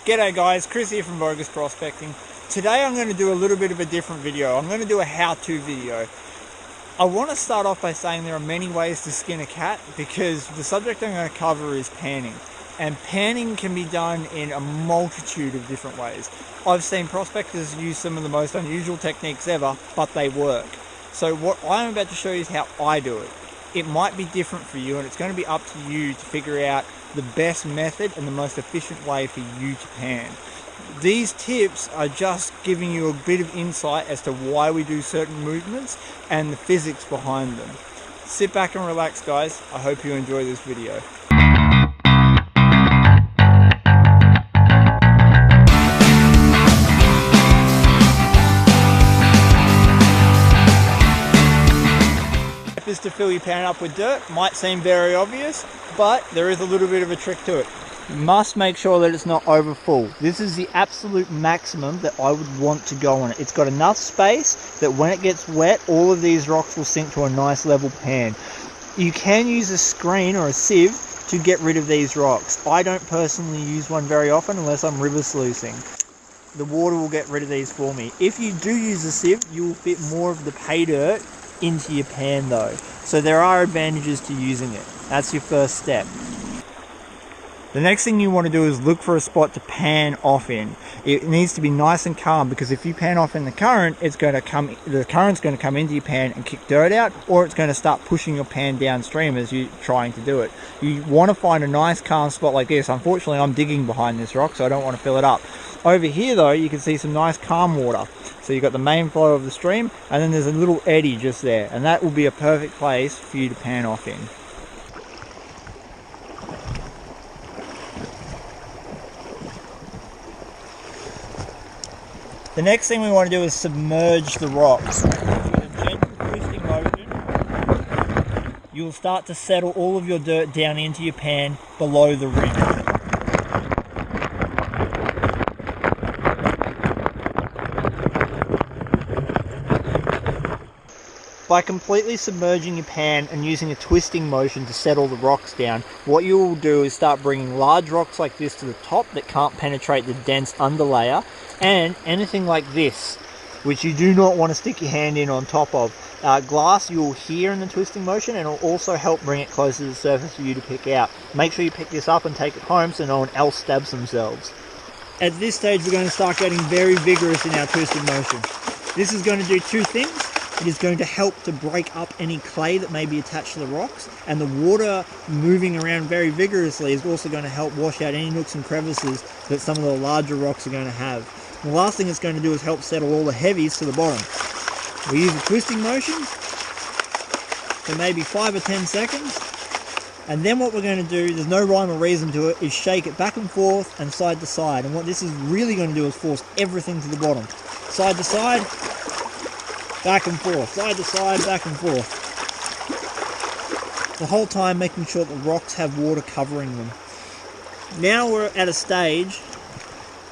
G'day guys, Chris here from Vo-Gus Prospecting. Today I'm going to do a little bit of a different video. I'm going to do a how-to video. I want to start off by saying there are many ways to skin a cat because the subject I'm going to cover is panning. And panning can be done in a multitude of different ways. I've seen prospectors use some of the most unusual techniques ever, but they work. So what I'm about to show you is how I do it. It might be different for you and it's going to be up to you to figure out the best method and the most efficient way for you to pan. These tips are just giving you a bit of insight as to why we do certain movements and the physics behind them. Sit back and relax guys, I hope you enjoy this video. Is to fill your pan up with dirt. Might seem very obvious, but there is a little bit of a trick to it. You must make sure that it's not over full. This is the absolute maximum that I would want to go on it. It's got enough space that when it gets wet, all of these rocks will sink to a nice level pan. You can use a screen or a sieve to get rid of these rocks. I don't personally use one very often unless I'm river sluicing. The water will get rid of these for me. If you do use a sieve, you will fit more of the pay dirt into your pan though. So there are advantages to using it. That's your first step. The next thing you want to do is look for a spot to pan off in. It needs to be nice and calm because if you pan off in the current, the current's going to come into your pan and kick dirt out, or it's going to start pushing your pan downstream as you're trying to do it. You want to find a nice calm spot like this. Unfortunately, I'm digging behind this rock, so I don't want to fill it up. Over here though, you can see some nice calm water. So you've got the main flow of the stream, and then there's a little eddy just there, and that will be a perfect place for you to pan off in. The next thing we want to do is submerge the rocks. With a gentle twisting motion, you'll start to settle all of your dirt down into your pan below the rim. By completely submerging your pan and using a twisting motion to settle the rocks down, what you will do is start bringing large rocks like this to the top that can't penetrate the dense underlayer, and anything like this, which you do not want to stick your hand in on top of. Glass you will hear in the twisting motion, and it will also help bring it closer to the surface for you to pick out. Make sure you pick this up and take it home so no one else stabs themselves. At this stage we're going to start getting very vigorous in our twisting motion. This is going to do two things. It is going to help to break up any clay that may be attached to the rocks, and the water moving around very vigorously is also going to help wash out any nooks and crevices that some of the larger rocks are going to have. And the last thing it's going to do is help settle all the heavies to the bottom. We use a twisting motion for maybe 5 or 10 seconds, and then what we're going to do, there's no rhyme or reason to it, is shake it back and forth and side to side. And what this is really going to do is force everything to the bottom. Side to side, back and forth, side to side, back and forth. The whole time making sure the rocks have water covering them. Now we're at a stage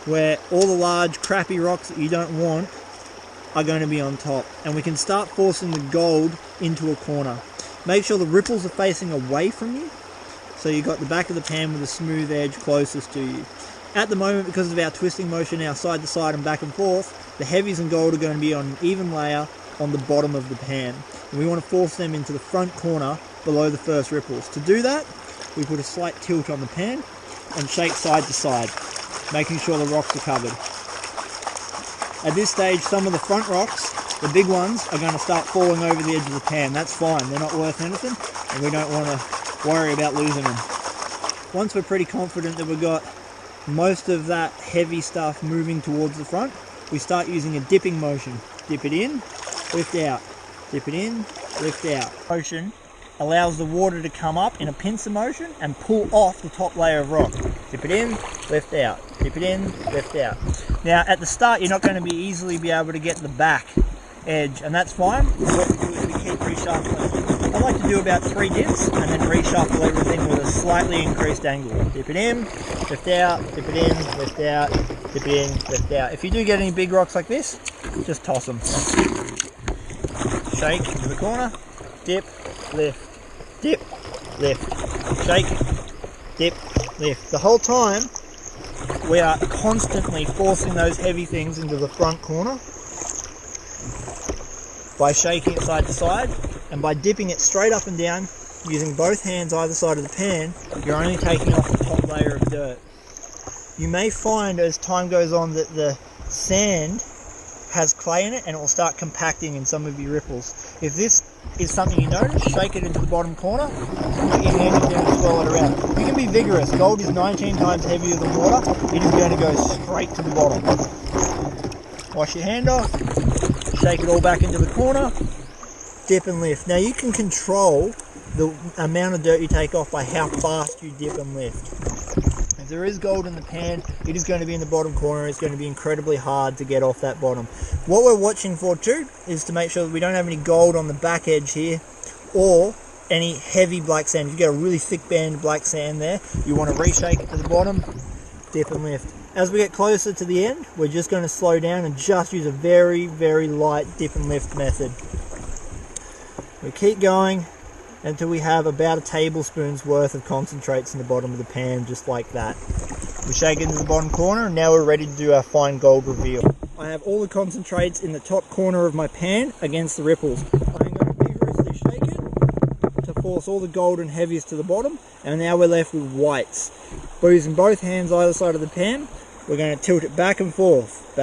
where all the large crappy rocks that you don't want are going to be on top, and we can start forcing the gold into a corner. Make sure the ripples are facing away from you, so you've got the back of the pan with a smooth edge closest to you. At the moment, because of our twisting motion, our side to side and back and forth, the heavies and gold are going to be on an even layer on the bottom of the pan, and we want to force them into the front corner below the first ripples. To do that, we put a slight tilt on the pan and shake side to side, making sure the rocks are covered. At this stage, some of the front rocks, the big ones, are going to start falling over the edge of the pan. That's fine, they're not worth anything, and we don't want to worry about losing them. Once we're pretty confident that we've got most of that heavy stuff moving towards the front, we start using a dipping motion. Dip it in, lift out, dip it in, lift out. Motion allows the water to come up in a pincer motion and pull off the top layer of rock. Dip it in, lift out, dip it in, lift out. Now at the start you're not going to easily be able to get the back edge, and that's fine. What we do is we keep reshuffling. I like to do about 3 dips and then reshuffle everything with a slightly increased angle. Dip it in, lift out, dip it in, lift out, dip it in, lift out. If you do get any big rocks like this, just toss them. Shake into the corner, dip, lift, dip, lift, shake, dip, lift. The whole time we are constantly forcing those heavy things into the front corner by shaking it side to side, and by dipping it straight up and down using both hands either side of the pan, you're only taking off the top layer of dirt. You may find as time goes on that the sand has clay in it and it will start compacting in some of your ripples. If this is something you notice, shake it into the bottom corner, put your hand in there and swirl it around. You can be vigorous. Gold is 19 times heavier than water. It is going to go straight to the bottom. Wash your hand off, shake it all back into the corner, dip and lift. Now you can control the amount of dirt you take off by how fast you dip and lift. If there is gold in the pan, it is going to be in the bottom corner. It's going to be incredibly hard to get off that bottom. What we're watching for too is to make sure that we don't have any gold on the back edge here or any heavy black sand. If you've got a really thick band of black sand there, you want to reshake it to the bottom, dip and lift. As we get closer to the end, we're just going to slow down and just use a very, very light dip and lift method. We keep going until we have about a tablespoon's worth of concentrates in the bottom of the pan, just like that. We shake it into the bottom corner, and now we're ready to do our fine gold reveal. I have all the concentrates in the top corner of my pan against the ripples. I'm going to vigorously shake it to force all the gold and heavies to the bottom, and now we're left with whites. We're using both hands either side of the pan. We're going to tilt it back and forth,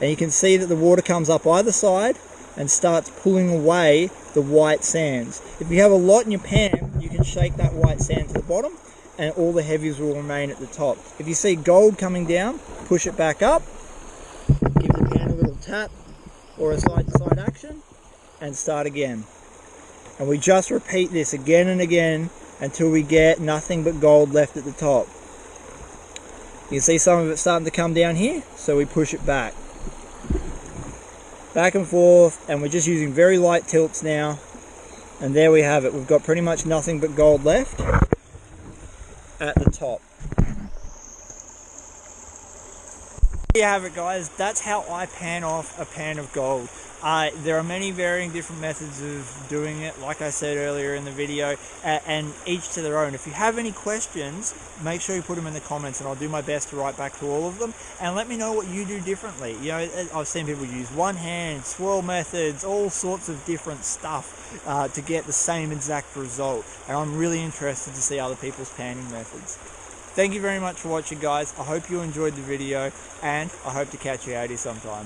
and you can see that the water comes up either side and starts pulling away the white sands. If you have a lot in your pan, you can shake that white sand to the bottom and all the heavies will remain at the top. If you see gold coming down, push it back up, give the pan a little tap or a side-to-side action, and start again. And we just repeat this again and again until we get nothing but gold left at the top. You can see some of it starting to come down here, so we push it back and forth, and we're just using very light tilts now, and there we have it. We've got pretty much nothing but gold left at the top. There you have it, guys. That's how I pan off a pan of gold. There are many varying different methods of doing it, like I said earlier in the video, and each to their own. If you have any questions, make sure you put them in the comments, and I'll do my best to write back to all of them, and let me know what you do differently. You know, I've seen people use one hand, swirl methods, all sorts of different stuff to get the same exact result, and I'm really interested to see other people's panning methods. Thank you very much for watching, guys. I hope you enjoyed the video, and I hope to catch you out here sometime.